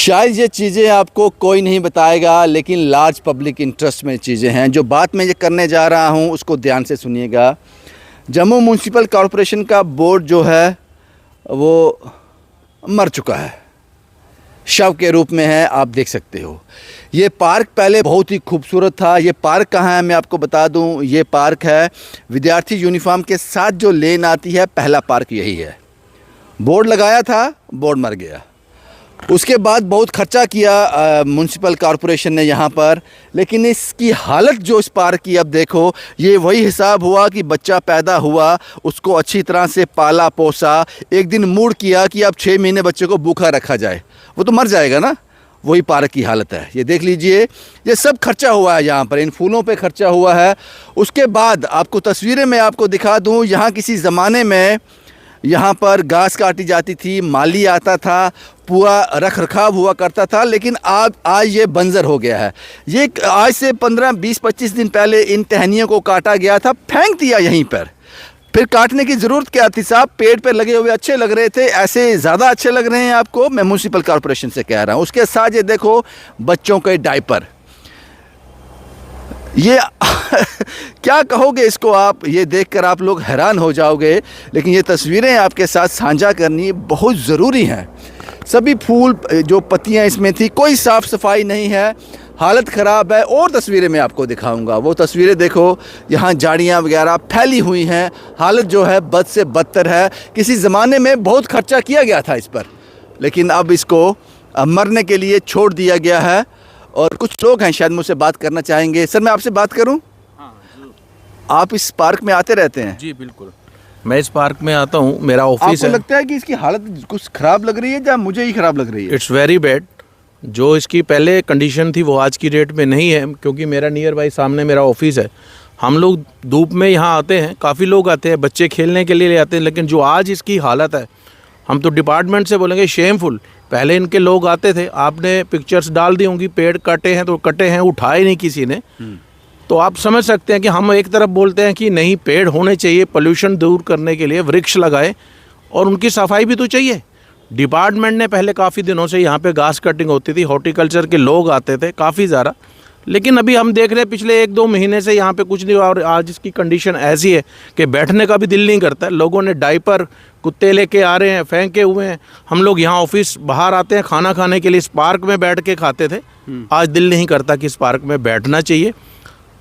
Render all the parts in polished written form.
शायद ये चीज़ें आपको कोई नहीं बताएगा, लेकिन लार्ज पब्लिक इंटरेस्ट में चीज़ें हैं। जो बात मैं ये करने जा रहा हूँ उसको ध्यान से सुनिएगा। जम्मू म्यूनसिपल कॉरपोरेशन का बोर्ड जो है वो मर चुका है, शव के रूप में है, आप देख सकते हो। ये पार्क पहले बहुत ही खूबसूरत था। ये पार्क कहाँ है मैं आपको बता दूं, ये पार्क है विद्यार्थी यूनिफॉर्म के साथ जो लेन आती है, पहला पार्क यही है। बोर्ड लगाया था, बोर्ड मर गया। उसके बाद बहुत खर्चा किया म्यूनसिपल कॉरपोरेशन ने यहाँ पर, लेकिन इसकी हालत जो इस पार्क की अब देखो, ये वही हिसाब हुआ कि बच्चा पैदा हुआ, उसको अच्छी तरह से पाला पोसा, एक दिन मूड किया कि अब 6 महीने बच्चे को भूखा रखा जाए, वो तो मर जाएगा ना। वही पार्क की हालत है। ये देख लीजिए, ये सब खर्चा हुआ है यहाँ पर, इन फूलों पे खर्चा हुआ है। उसके बाद आपको तस्वीरें मैं आपको दिखा दूँ, यहाँ किसी ज़माने में यहाँ पर घास काटी जाती थी, माली आता था, पूरा रख रखाव हुआ करता था, लेकिन आज ये बंजर हो गया है। ये आज से 15, 20, 25 दिन पहले इन टहनियों को काटा गया था, फेंक दिया यहीं पर। फिर काटने की ज़रूरत क्या थी साहब? पेड़ पे लगे हुए अच्छे लग रहे थे, ऐसे ज़्यादा अच्छे लग रहे हैं आपको, मैं म्यूनसिपल कॉरपोरेशन से कह रहा हूँ। उसके साथ ये देखो बच्चों के डायपर, ये क्या कहोगे इसको आप? ये देखकर आप लोग हैरान हो जाओगे, लेकिन ये तस्वीरें आपके साथ साझा करनी बहुत ज़रूरी हैं। सभी फूल जो पत्तियां इसमें थी, कोई साफ़ सफाई नहीं है, हालत ख़राब है। और तस्वीरें मैं आपको दिखाऊंगा, वो तस्वीरें देखो, यहाँ झाड़ियाँ वगैरह फैली हुई हैं, हालत जो है बद से बदतर है। किसी ज़माने में बहुत खर्चा किया गया था इस पर, लेकिन अब इसको मरने के लिए छोड़ दिया गया है। और कुछ लोग हैं शायद मुझसे बात करना चाहेंगे। सर, मैं आपसे बात करूं? हाँ, आप इस पार्क में आते रहते हैं? जी बिल्कुल, मैं इस पार्क में आता हूँ, मेरा ऑफिस है। आपको लगता है कि इसकी हालत कुछ ख़राब लग रही है या मुझे ही ख़राब लग रही है? It's very bad. जो इसकी पहले कंडीशन थी वो आज की डेट में नहीं है, क्योंकि मेरा नियर बाई सामने मेरा ऑफिस है। हम लोग धूप में यहाँ आते हैं, काफ़ी लोग आते हैं, बच्चे खेलने के लिए आते हैं, लेकिन जो आज इसकी हालत है, हम तो डिपार्टमेंट से बोलेंगे शेमफुल। पहले इनके लोग आते थे, आपने पिक्चर्स डाल दी होंगी, पेड़ कटे हैं तो कटे हैं, उठाए नहीं किसी ने। तो आप समझ सकते हैं कि हम एक तरफ बोलते हैं कि नहीं, पेड़ होने चाहिए, पोल्यूशन दूर करने के लिए वृक्ष लगाए, और उनकी सफाई भी तो चाहिए। डिपार्टमेंट ने पहले काफ़ी दिनों से यहाँ पे घास कटिंग होती थी, हॉर्टिकल्चर के लोग आते थे काफ़ी ज़्यादा, लेकिन अभी हम देख रहे हैं पिछले 1-2 महीने से यहाँ पे कुछ नहीं हुआ। और आज इसकी कंडीशन ऐसी है कि बैठने का भी दिल नहीं करता है। लोगों ने डायपर कुत्ते लेके आ रहे हैं, फेंके हुए हैं। हम लोग यहाँ ऑफिस बाहर आते हैं खाना खाने के लिए, इस पार्क में बैठ के खाते थे, आज दिल नहीं करता कि इस पार्क में बैठना चाहिए।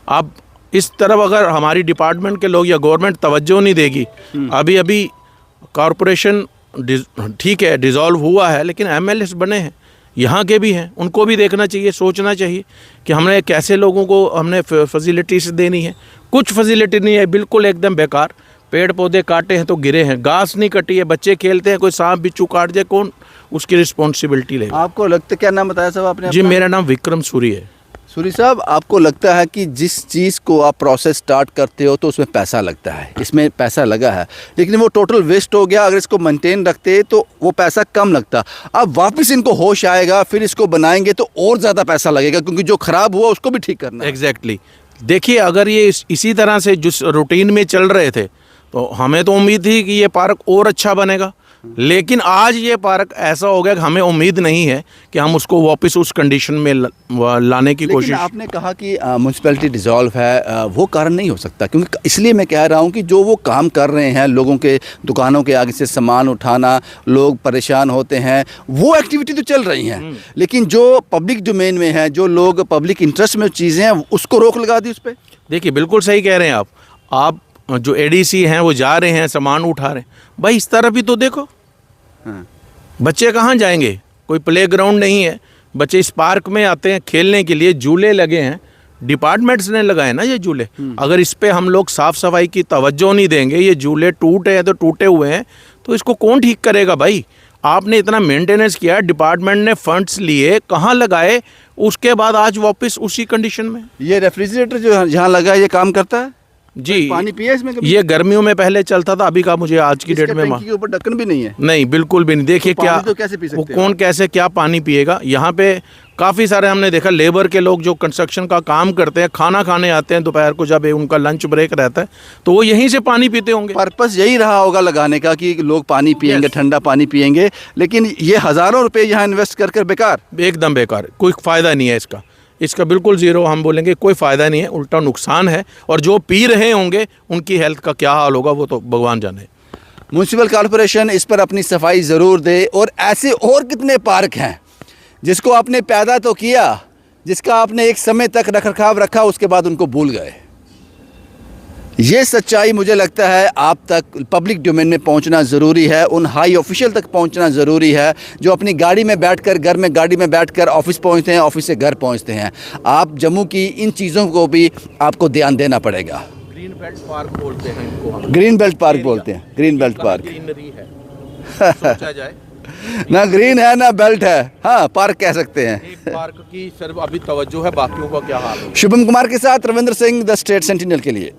अब इस तरफ अगर हमारी डिपार्टमेंट के लोग या गवर्नमेंट तवज्जो नहीं देगी, अभी कॉरपोरेशन ठीक है डिज़ोल्व हुआ है, लेकिन एमएलएस बने हैं, यहाँ के भी हैं, उनको भी देखना चाहिए, सोचना चाहिए कि हमने कैसे लोगों को हमने फैसिलिटीज देनी है। कुछ फैसिलिटी नहीं है, बिल्कुल एकदम बेकार। पेड़ पौधे काटे हैं तो गिरे हैं, घास नहीं कटी है, बच्चे खेलते हैं, कोई सांप बिच्छू काट जाए, कौन उसकी रिस्पॉन्सिबिलिटी लेगा? आपको लगता, क्या नाम बताया साहब आपने? जी, मेरा नाम विक्रम सूरी है। सूरी साहब, आपको लगता है कि जिस चीज़ को आप प्रोसेस स्टार्ट करते हो तो उसमें पैसा लगता है, इसमें पैसा लगा है, लेकिन वो टोटल वेस्ट हो गया। अगर इसको मेंटेन रखते तो वो पैसा कम लगता। अब वापस इनको होश आएगा, फिर इसको बनाएंगे तो और ज़्यादा पैसा लगेगा, क्योंकि जो ख़राब हुआ उसको भी ठीक करना है। एग्जैक्टली। देखिए, अगर ये इसी तरह से जिस रूटीन में चल रहे थे, तो हमें तो उम्मीद थी कि ये पार्क और अच्छा बनेगा, लेकिन आज ये पार्क ऐसा हो गया कि हमें उम्मीद नहीं है कि हम उसको वापस उस कंडीशन में लाने की कोशिश। आपने कहा कि म्यूनसिपैलिटी डिज़ोल्व है, वो कारण नहीं हो सकता, क्योंकि इसलिए मैं कह रहा हूँ कि जो वो काम कर रहे हैं, लोगों के दुकानों के आगे से सामान उठाना, लोग परेशान होते हैं, वो एक्टिविटी तो चल रही हैं, लेकिन जो पब्लिक डोमेन में है, जो लोग पब्लिक इंटरेस्ट में चीज़ें हैं, उसको रोक लगा दी उस पर। देखिए, बिल्कुल सही कह रहे हैं आप जो एडीसी हैं वो जा रहे हैं, सामान उठा रहे हैं, भाई इस तरह भी तो देखो। बच्चे कहाँ जाएंगे? कोई प्लेग्राउंड नहीं है, बच्चे इस पार्क में आते हैं खेलने के लिए, झूले लगे हैं, डिपार्टमेंट्स ने लगाए ना ये झूले। अगर इस पे हम लोग साफ सफाई की तवज्जो नहीं देंगे, ये झूले टूटे हैं तो टूटे हुए हैं, तो इसको कौन ठीक करेगा भाई? आपने इतना मेंटेनेंस किया, डिपार्टमेंट ने फंड्स लिए, कहाँ लगाए, उसके बाद आज वापस उसी कंडीशन में। ये रेफ्रिजरेटर जो जहाँ लगा है, ये काम करता है? जी पानी पिए इसमें कभी? ये गर्मियों में पहले चलता था, अभी का मुझे आज की डेट इसके में टंकी के ऊपर ढक्कन भी नहीं है। नहीं, बिल्कुल भी नहीं। देखिए तो क्या पानी तो कैसे पी वो सकते हो कौन आप? कैसे क्या पानी पिएगा। यहाँ पे काफ़ी सारे हमने देखा लेबर के लोग जो कंस्ट्रक्शन का काम करते हैं, खाना खाने आते हैं दोपहर को, जब उनका लंच ब्रेक रहता है तो वो यहीं से पानी पीते होंगे। पर्पस यही रहा होगा लगाने का कि लोग पानी पिएंगे, ठंडा पानी पिएंगे, लेकिन ये हज़ारों रुपए यहाँ इन्वेस्ट कर बेकार। एकदम बेकार, कोई फ़ायदा नहीं है इसका बिल्कुल ज़ीरो। हम बोलेंगे कोई फ़ायदा नहीं है, उल्टा नुकसान है। और जो पी रहे होंगे उनकी हेल्थ का क्या हाल होगा वो तो भगवान जाने। म्यूनसिपल कॉरपोरेशन इस पर अपनी सफाई ज़रूर दे। और ऐसे और कितने पार्क हैं जिसको आपने पैदा तो किया, जिसका आपने एक समय तक रखरखाव रखा, उसके बाद उनको भूल गए। ये सच्चाई मुझे लगता है आप तक पब्लिक डोमेन में पहुंचना ज़रूरी है, उन हाई ऑफिशियल तक पहुंचना ज़रूरी है जो अपनी गाड़ी में बैठकर, घर में गाड़ी में बैठकर ऑफिस पहुंचते हैं, ऑफिस से घर पहुंचते हैं। आप जम्मू की इन चीज़ों को भी आपको ध्यान देना पड़ेगा। ग्रीन बेल्ट पार्क बोलते हैं इनको हम। ग्रीन बेल्ट पार्क बोलते हैं, ग्रीन बेल्ट पार्क। ग्रीनरी है सोचा जाए। ना ग्रीन है ना बेल्ट है, हाँ पार्क कह सकते हैं। एक पार्क की सिर्फ अभी तवज्जो है, बाकियों का क्या हाल है। शुभम कुमार के साथ Ravindra Singh, the state sentinel के लिए।